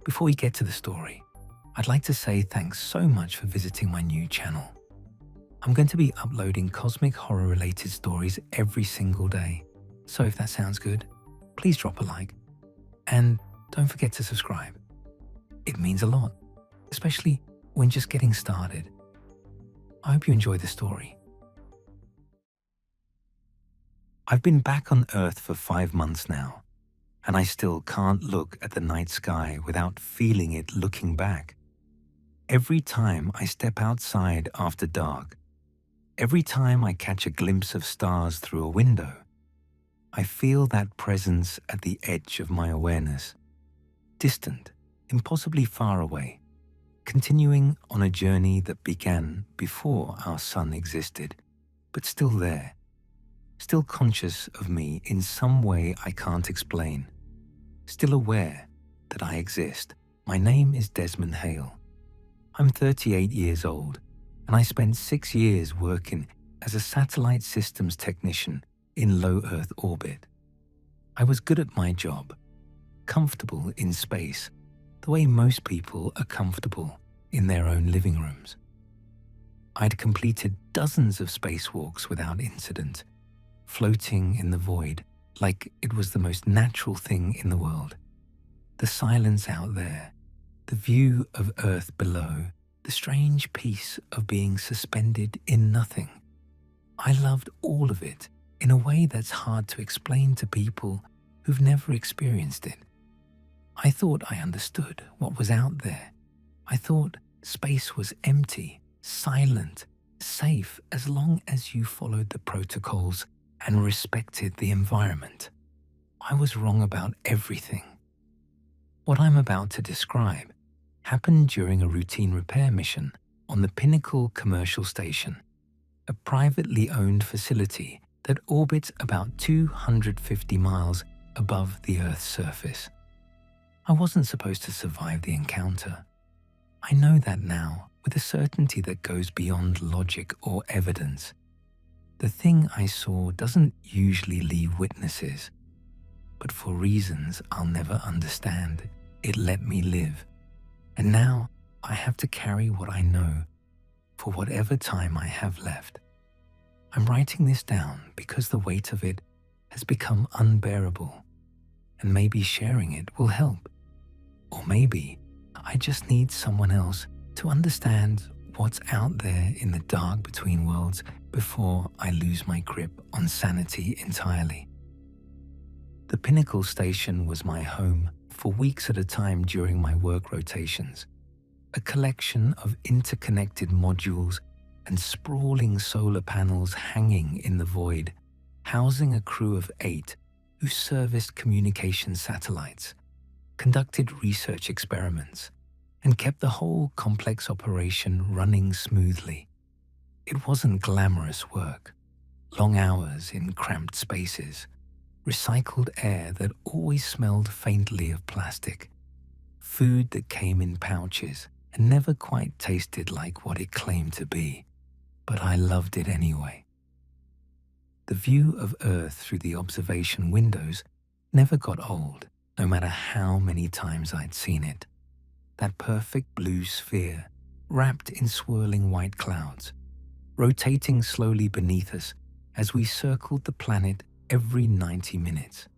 Before we get to the story, I'd like to say thanks so much for visiting my new channel. I'm going to be uploading cosmic horror related stories every single day. So if that sounds good, please drop a like and don't forget to subscribe. It means a lot, especially when just getting started. I hope you enjoy the story. I've been back on Earth for 5 months now, and I still can't look at the night sky without feeling it looking back. Every time I step outside after dark, every time I catch a glimpse of stars through a window, I feel that presence at the edge of my awareness, distant, impossibly far away, continuing on a journey that began before our sun existed, but still there, still conscious of me in some way I can't explain, still aware that I exist. My name is Desmond Hale. I'm 38 years old, and I spent 6 years working as a satellite systems technician in low Earth orbit. I was good at my job, comfortable in space, the way most people are comfortable in their own living rooms. I'd completed dozens of spacewalks without incident, floating in the void like it was the most natural thing in the world. The silence out there, the view of Earth below, the strange peace of being suspended in nothing. I loved all of it in a way that's hard to explain to people who've never experienced it. I thought I understood what was out there. I thought space was empty, silent, safe as long as you followed the protocols and respected the environment. I was wrong about everything. What I'm about to describe happened during a routine repair mission on the Pinnacle commercial station, a privately owned facility that orbits about 250 miles above the Earth's surface. I wasn't supposed to survive the encounter. I know that now with a certainty that goes beyond logic or evidence. The thing I saw doesn't usually leave witnesses, but for reasons I'll never understand, it let me live. And now I have to carry what I know for whatever time I have left. I'm writing this down because the weight of it has become unbearable, and maybe sharing it will help. Or maybe I just need someone else to understand what's out there in the dark between worlds before I lose my grip on sanity entirely. The Pinnacle station was my home for weeks at a time during my work rotations, a collection of interconnected modules and sprawling solar panels hanging in the void, housing a crew of 8 who serviced communication satellites, conducted research experiments, and kept the whole complex operation running smoothly. It wasn't glamorous work, long hours in cramped spaces, recycled air that always smelled faintly of plastic, food that came in pouches and never quite tasted like what it claimed to be, but I loved it anyway. The view of Earth through the observation windows never got old, no matter how many times I'd seen it. That perfect blue sphere, wrapped in swirling white clouds, rotating slowly beneath us as we circled the planet every 90 minutes.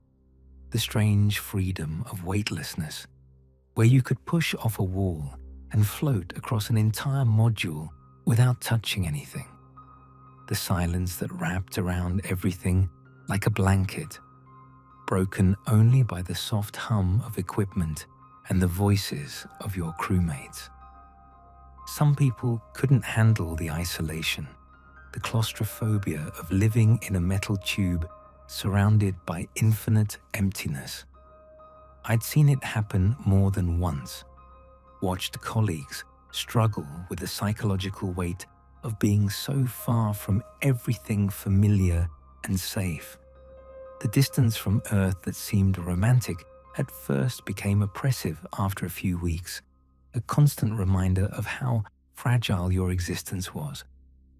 The strange freedom of weightlessness, where you could push off a wall and float across an entire module without touching anything. The silence that wrapped around everything like a blanket, broken only by the soft hum of equipment and the voices of your crewmates. Some people couldn't handle the isolation, the claustrophobia of living in a metal tube surrounded by infinite emptiness. I'd seen it happen more than once, watched colleagues struggle with the psychological weight of being so far from everything familiar and safe. The distance from Earth that seemed romantic at first became oppressive after a few weeks, a constant reminder of how fragile your existence was,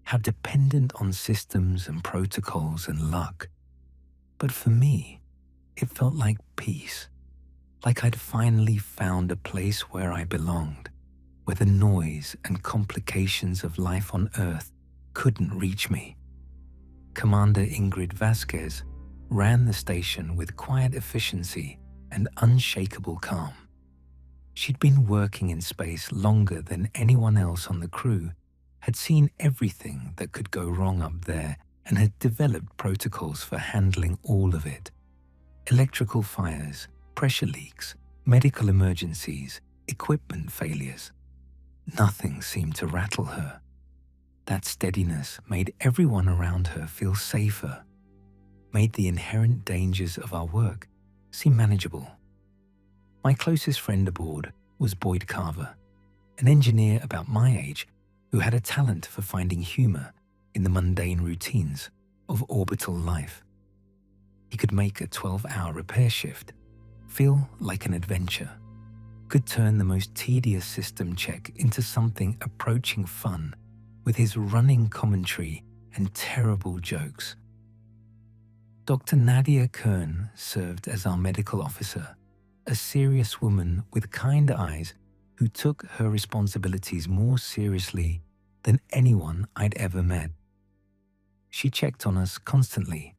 how dependent on systems and protocols and luck. But for me, it felt like peace, like I'd finally found a place where I belonged, where the noise and complications of life on Earth couldn't reach me. Commander Ingrid Vasquez ran the station with quiet efficiency and unshakable calm. She'd been working in space longer than anyone else on the crew, had seen everything that could go wrong up there, and had developed protocols for handling all of it. Electrical fires, pressure leaks, medical emergencies, equipment failures. Nothing seemed to rattle her. That steadiness made everyone around her feel safer, made the inherent dangers of our work seem manageable. My closest friend aboard was Boyd Carver, an engineer about my age who had a talent for finding humor in the mundane routines of orbital life. He could make a 12-hour repair shift feel like an adventure, could turn the most tedious system check into something approaching fun with his running commentary and terrible jokes. Dr. Nadia Kern served as our medical officer, a serious woman with kind eyes who took her responsibilities more seriously than anyone I'd ever met. She checked on us constantly,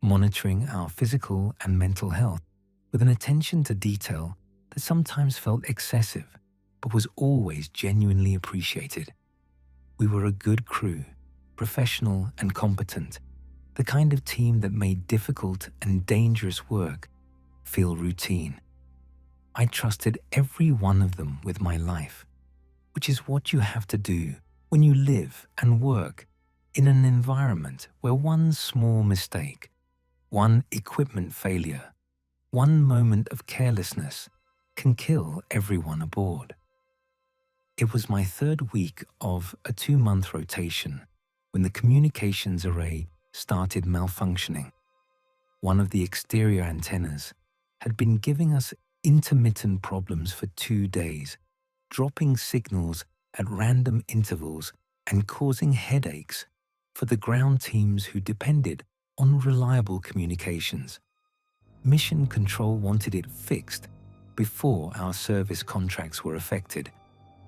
monitoring our physical and mental health with an attention to detail that sometimes felt excessive, but was always genuinely appreciated. We were a good crew, professional and competent, the kind of team that made difficult and dangerous work feel routine. I trusted every one of them with my life, which is what you have to do when you live and work in an environment where one small mistake, one equipment failure, one moment of carelessness can kill everyone aboard. It was my third week of a 2-month rotation when the communications array started malfunctioning. One of the exterior antennas had been giving us intermittent problems for 2 days, dropping signals at random intervals and causing headaches for the ground teams who depended on reliable communications. Mission Control wanted it fixed before our service contracts were affected.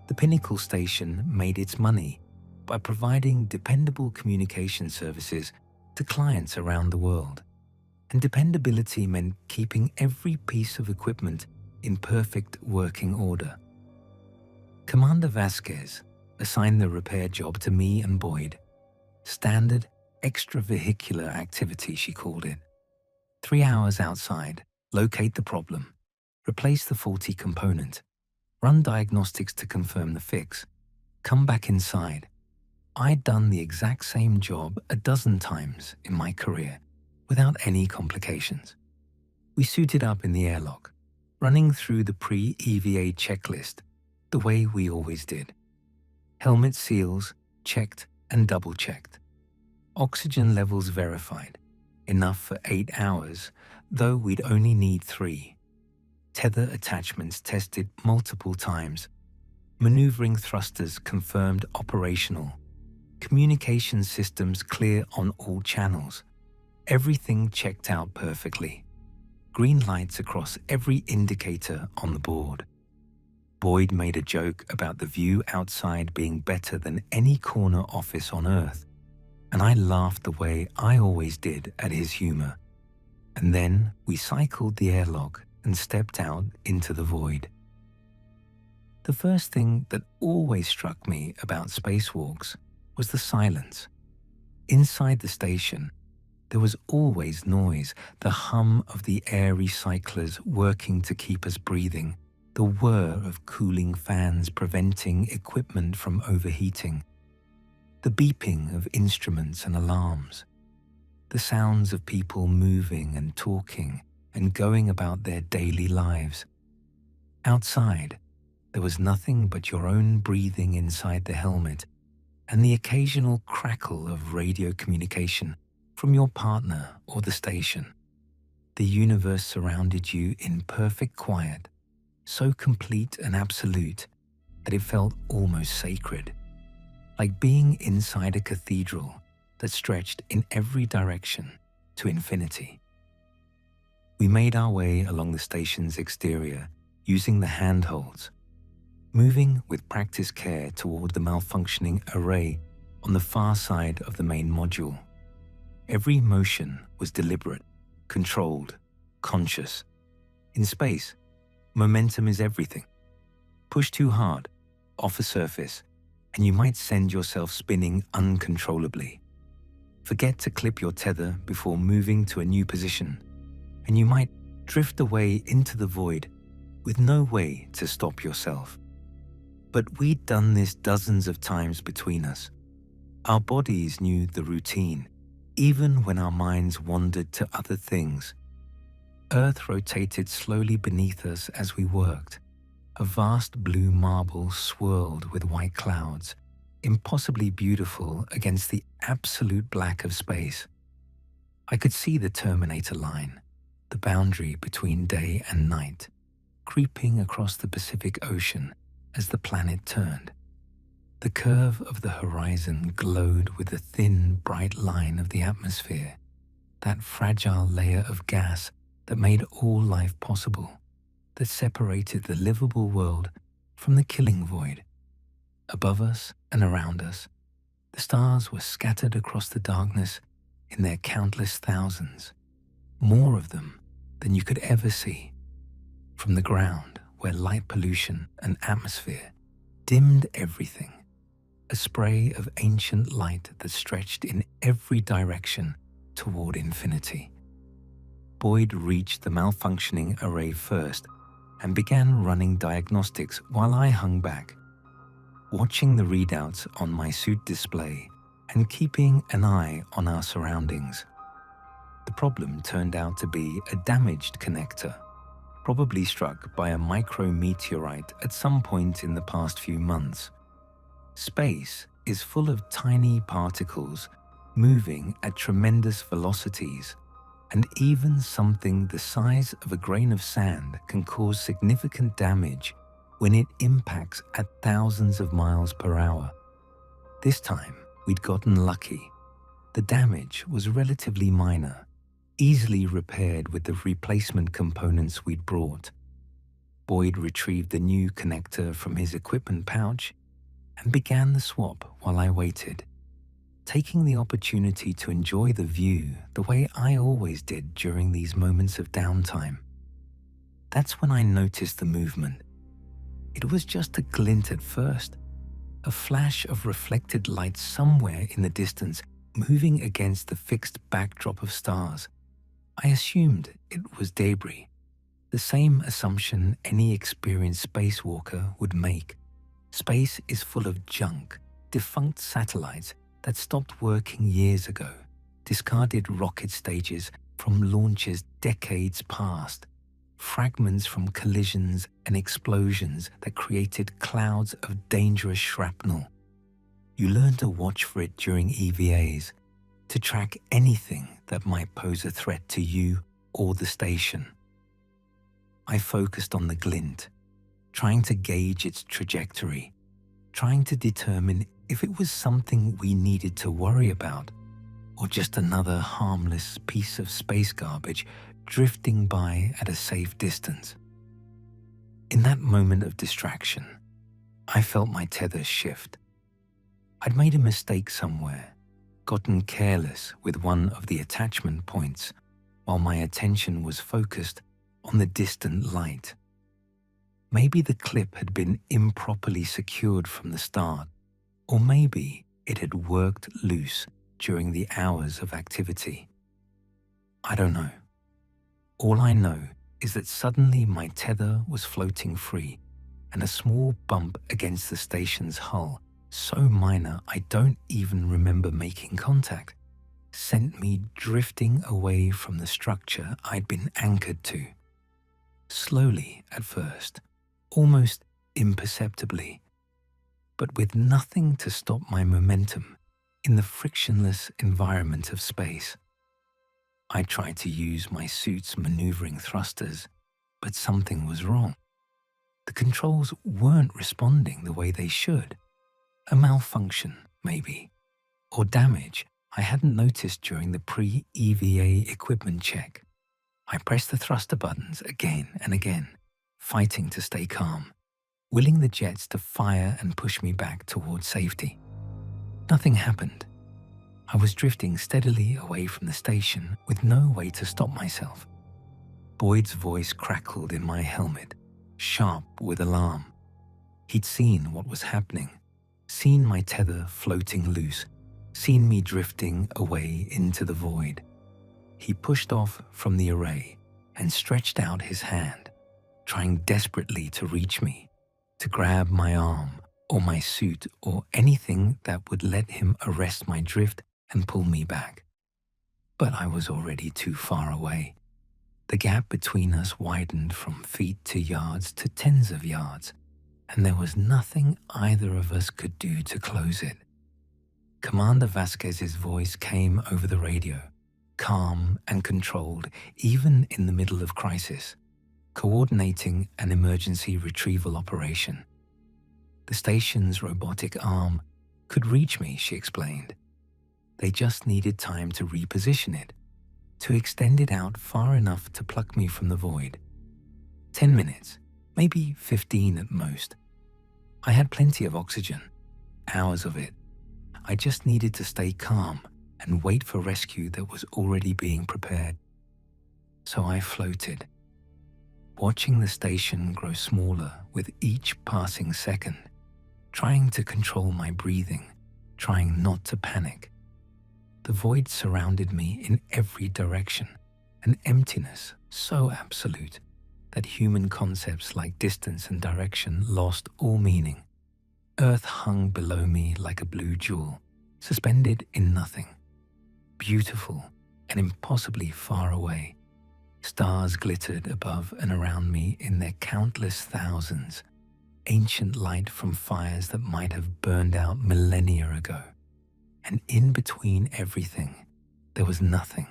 The Pinnacle station made its money by providing dependable communication services to clients around the world, and dependability meant keeping every piece of equipment in perfect working order. Commander Vasquez assigned the repair job to me and Boyd. Standard extravehicular activity, she called it. 3 hours outside, locate the problem, replace the faulty component, run diagnostics to confirm the fix, come back inside. I'd done the exact same job a dozen times in my career without any complications. We suited up in the airlock, running through the pre-EVA checklist the way we always did. Helmet seals checked and double-checked. Oxygen levels verified, enough for 8 hours, though we'd only need 3. Tether attachments tested multiple times. Maneuvering thrusters confirmed operational. Communication systems clear on all channels. Everything checked out perfectly. Green lights across every indicator on the board. Boyd made a joke about the view outside being better than any corner office on Earth, and I laughed the way I always did at his humor. And then we cycled the airlock and stepped out into the void. The first thing that always struck me about spacewalks was the silence. Inside the station, there was always noise, the hum of the air recyclers working to keep us breathing, the whir of cooling fans preventing equipment from overheating, the beeping of instruments and alarms, the sounds of people moving and talking and going about their daily lives. Outside, there was nothing but your own breathing inside the helmet and the occasional crackle of radio communication from your partner or the station. The universe surrounded you in perfect quiet, so complete and absolute that it felt almost sacred, like being inside a cathedral that stretched in every direction to infinity. We made our way along the station's exterior using the handholds, moving with practiced care toward the malfunctioning array on the far side of the main module. Every motion was deliberate, controlled, conscious. In space, momentum is everything. Push too hard, off a surface, and you might send yourself spinning uncontrollably. Forget to clip your tether before moving to a new position, and you might drift away into the void with no way to stop yourself. But we'd done this dozens of times between us. Our bodies knew the routine, even when our minds wandered to other things. Earth rotated slowly beneath us as we worked. A vast blue marble swirled with white clouds, impossibly beautiful against the absolute black of space. I could see the Terminator line, the boundary between day and night, creeping across the Pacific Ocean as the planet turned. The curve of the horizon glowed with the thin, bright line of the atmosphere, that fragile layer of gas that made all life possible, that separated the livable world from the killing void. Above us and around us, the stars were scattered across the darkness in their countless thousands, more of them than you could ever see. From the ground, where light pollution and atmosphere dimmed everything, a spray of ancient light that stretched in every direction toward infinity. Boyd reached the malfunctioning array first and began running diagnostics while I hung back, watching the readouts on my suit display and keeping an eye on our surroundings. The problem turned out to be a damaged connector, probably struck by a micrometeorite at some point in the past few months. Space is full of tiny particles moving at tremendous velocities, and even something the size of a grain of sand can cause significant damage when it impacts at thousands of miles per hour. This time, we'd gotten lucky. The damage was relatively minor, easily repaired with the replacement components we'd brought. Boyd retrieved the new connector from his equipment pouch and began the swap while I waited, taking the opportunity to enjoy the view the way I always did during these moments of downtime. That's when I noticed the movement. It was just a glint at first, a flash of reflected light somewhere in the distance moving against the fixed backdrop of stars. I assumed it was debris, the same assumption any experienced spacewalker would make. Space is full of junk, defunct satellites that stopped working years ago, discarded rocket stages from launches decades past, fragments from collisions and explosions that created clouds of dangerous shrapnel. You learn to watch for it during EVAs, to track anything that might pose a threat to you or the station. I focused on the glint, trying to gauge its trajectory, trying to determine if it was something we needed to worry about, or just another harmless piece of space garbage drifting by at a safe distance. In that moment of distraction, I felt my tether shift. I'd made a mistake somewhere, gotten careless with one of the attachment points, while my attention was focused on the distant light. Maybe the clip had been improperly secured from the start, or maybe it had worked loose during the hours of activity. I don't know. All I know is that suddenly my tether was floating free, and a small bump against the station's hull, so minor I don't even remember making contact, sent me drifting away from the structure I'd been anchored to. Slowly at first, almost imperceptibly, but with nothing to stop my momentum in the frictionless environment of space. I tried to use my suit's maneuvering thrusters, but something was wrong. The controls weren't responding the way they should. A malfunction, maybe, or damage I hadn't noticed during the pre-EVA equipment check. I pressed the thruster buttons again and again, fighting to stay calm, willing the jets to fire and push me back toward safety. Nothing happened. I was drifting steadily away from the station with no way to stop myself. Boyd's voice crackled in my helmet, sharp with alarm. He'd seen what was happening, seen my tether floating loose, seen me drifting away into the void. He pushed off from the array and stretched out his hand, trying desperately to reach me, to grab my arm or my suit or anything that would let him arrest my drift and pull me back. But I was already too far away. The gap between us widened from feet to yards to tens of yards, and there was nothing either of us could do to close it. Commander Vasquez's voice came over the radio, calm and controlled even in the middle of crisis, coordinating an emergency retrieval operation. The station's robotic arm could reach me, she explained. They just needed time to reposition it, to extend it out far enough to pluck me from the void. 10 minutes, maybe 15 at most. I had plenty of oxygen, hours of it. I just needed to stay calm and wait for rescue that was already being prepared. So I floated, watching the station grow smaller with each passing second, trying to control my breathing, trying not to panic. The void surrounded me in every direction, an emptiness so absolute that human concepts like distance and direction lost all meaning. Earth hung below me like a blue jewel, suspended in nothing, beautiful and impossibly far away. Stars glittered above and around me in their countless thousands, ancient light from fires that might have burned out millennia ago. And in between everything, there was nothing,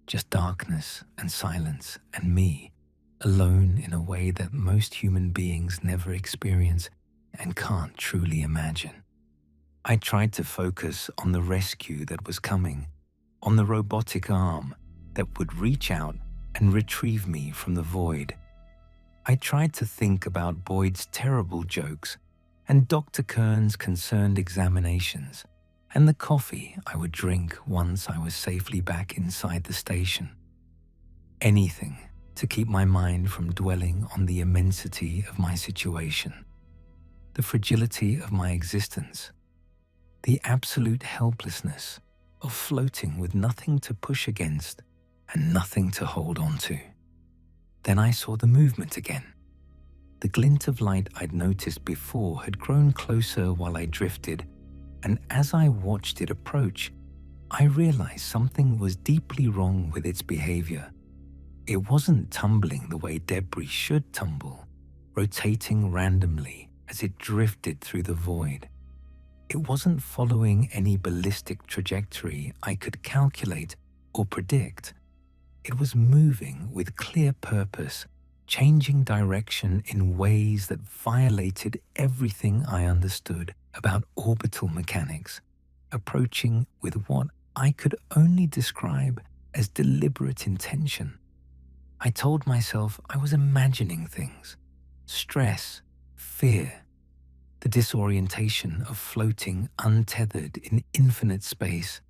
just darkness and silence and me, alone in a way that most human beings never experience and can't truly imagine. I tried to focus on the rescue that was coming, on the robotic arm that would reach out and retrieve me from the void. I tried to think about Boyd's terrible jokes and Dr. Kern's concerned examinations, and the coffee I would drink once I was safely back inside the station. Anything to keep my mind from dwelling on the immensity of my situation, the fragility of my existence, the absolute helplessness of floating with nothing to push against and nothing to hold on to. Then I saw the movement again. The glint of light I'd noticed before had grown closer while I drifted, and as I watched it approach, I realized something was deeply wrong with its behavior. It wasn't tumbling the way debris should tumble, rotating randomly as it drifted through the void. It wasn't following any ballistic trajectory I could calculate or predict. It was moving with clear purpose, changing direction in ways that violated everything I understood about orbital mechanics, approaching with what I could only describe as deliberate intention. I told myself I was imagining things, stress, fear, the disorientation of floating untethered in infinite space.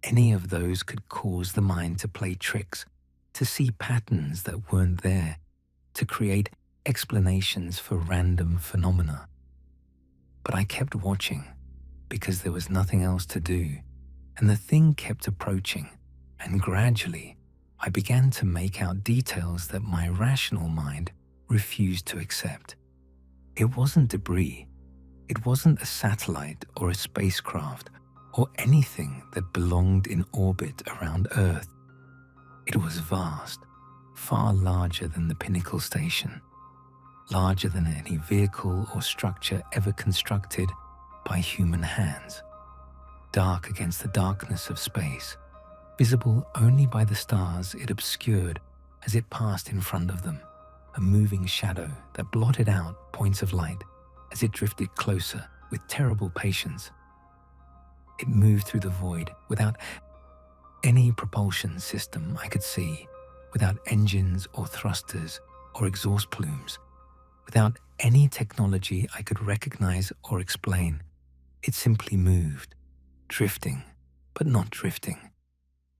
Any of those could cause the mind to play tricks, to see patterns that weren't there, to create explanations for random phenomena. But I kept watching because there was nothing else to do, and the thing kept approaching, and gradually I began to make out details that my rational mind refused to accept. It wasn't debris. It wasn't a satellite or a spacecraft or anything that belonged in orbit around Earth. It was vast, far larger than the Pinnacle station, larger than any vehicle or structure ever constructed by human hands, dark against the darkness of space, visible only by the stars it obscured as it passed in front of them, a moving shadow that blotted out points of light as it drifted closer with terrible patience. It moved through the void without any propulsion system I could see, without engines or thrusters or exhaust plumes, without any technology I could recognize or explain. It simply moved, drifting, but not drifting,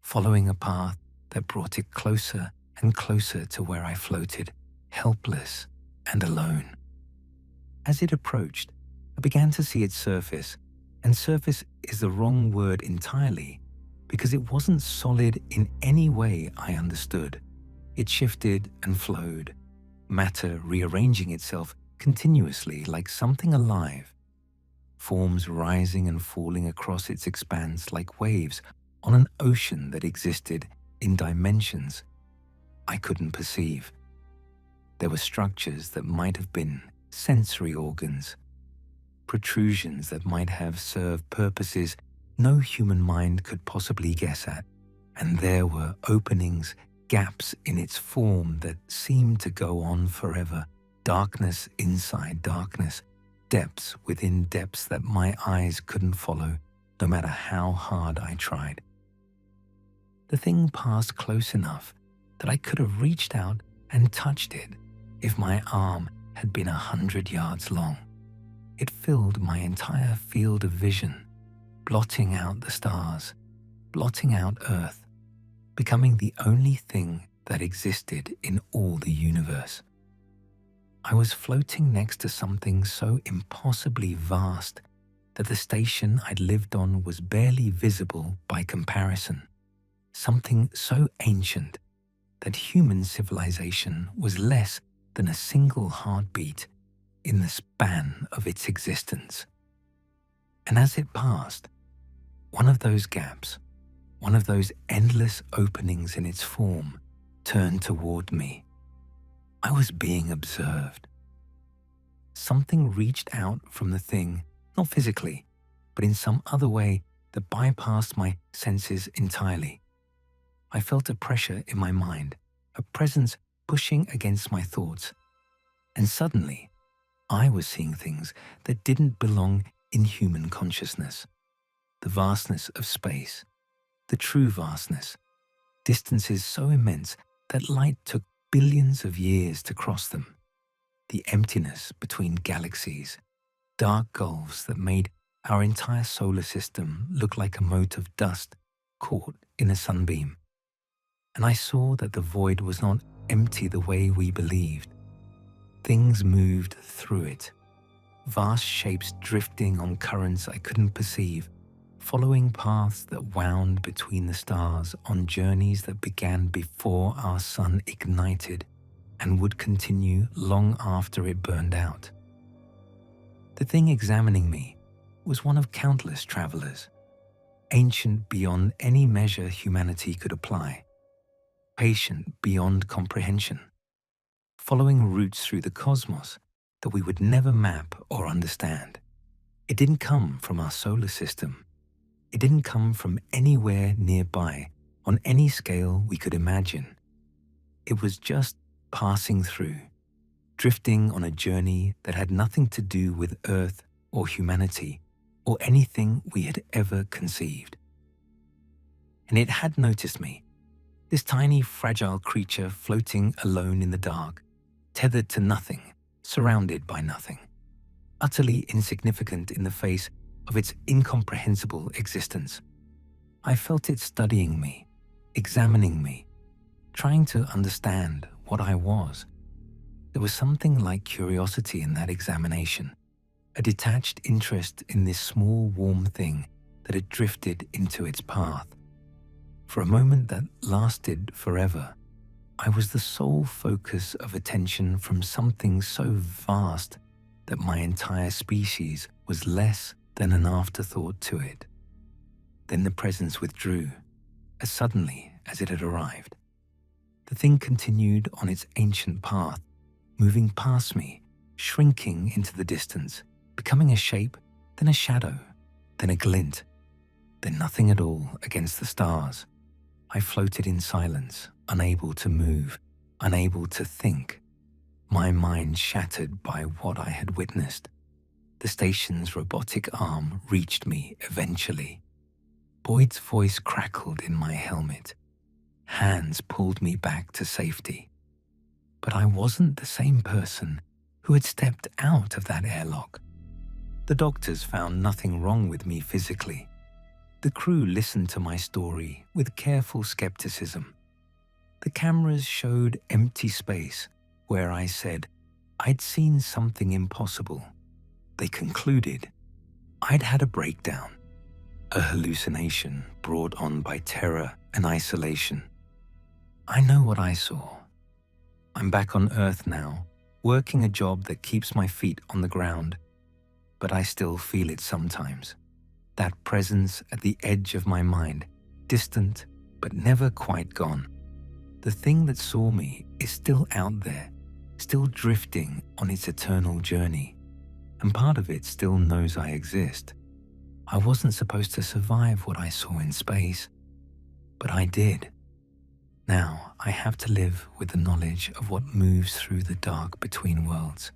following a path that brought it closer and closer to where I floated, helpless and alone. As it approached, I began to see its surface, and surface is the wrong word entirely because it wasn't solid in any way I understood. It shifted and flowed, matter rearranging itself continuously like something alive, forms rising and falling across its expanse like waves on an ocean that existed in dimensions I couldn't perceive. There were structures that might have been sensory organs, protrusions that might have served purposes no human mind could possibly guess at, and there were openings, gaps in its form that seemed to go on forever, darkness inside darkness, depths within depths that my eyes couldn't follow, no matter how hard I tried. The thing passed close enough that I could have reached out and touched it if my arm had been 100 yards long. It filled my entire field of vision, blotting out the stars, blotting out Earth, becoming the only thing that existed in all the universe. I was floating next to something so impossibly vast that the station I'd lived on was barely visible by comparison, something so ancient that human civilization was less than a single heartbeat in the span of its existence. And as it passed, one of those gaps, one of those endless openings in its form, turned toward me. I was being observed. Something reached out from the thing, not physically, but in some other way that bypassed my senses entirely. I felt a pressure in my mind, a presence pushing against my thoughts. And suddenly, I was seeing things that didn't belong in human consciousness. The vastness of space, the true vastness, distances so immense that light took billions of years to cross them. The emptiness between galaxies, dark gulfs that made our entire solar system look like a mote of dust caught in a sunbeam. And I saw that the void was not empty the way we believed. Things moved through it, vast shapes drifting on currents I couldn't perceive, following paths that wound between the stars on journeys that began before our sun ignited and would continue long after it burned out. The thing examining me was one of countless travelers, ancient beyond any measure humanity could apply, patient beyond comprehension, following routes through the cosmos that we would never map or understand. It didn't come from our solar system. It didn't come from anywhere nearby on any scale we could imagine. It was just passing through, drifting on a journey that had nothing to do with Earth or humanity or anything we had ever conceived. And it had noticed me, this tiny, fragile creature floating alone in the dark, tethered to nothing, surrounded by nothing, utterly insignificant in the face of its incomprehensible existence. I felt it studying me, examining me, trying to understand what I was. There was something like curiosity in that examination, a detached interest in this small, warm thing that had drifted into its path. For a moment that lasted forever, I was the sole focus of attention from something so vast that my entire species was less than an afterthought to it. Then the presence withdrew, as suddenly as it had arrived. The thing continued on its ancient path, moving past me, shrinking into the distance, becoming a shape, then a shadow, then a glint, then nothing at all against the stars. I floated in silence, unable to move, unable to think, my mind shattered by what I had witnessed. The station's robotic arm reached me eventually. Boyd's voice crackled in my helmet. Hands pulled me back to safety. But I wasn't the same person who had stepped out of that airlock. The doctors found nothing wrong with me physically. The crew listened to my story with careful skepticism. The cameras showed empty space where I said I'd seen something impossible. They concluded I'd had a breakdown, a hallucination brought on by terror and isolation. I know what I saw. I'm back on Earth now, working a job that keeps my feet on the ground, but I still feel it sometimes. That presence at the edge of my mind, distant but never quite gone. The thing that saw me is still out there, still drifting on its eternal journey, and part of it still knows I exist. I wasn't supposed to survive what I saw in space, but I did. Now I have to live with the knowledge of what moves through the dark between worlds.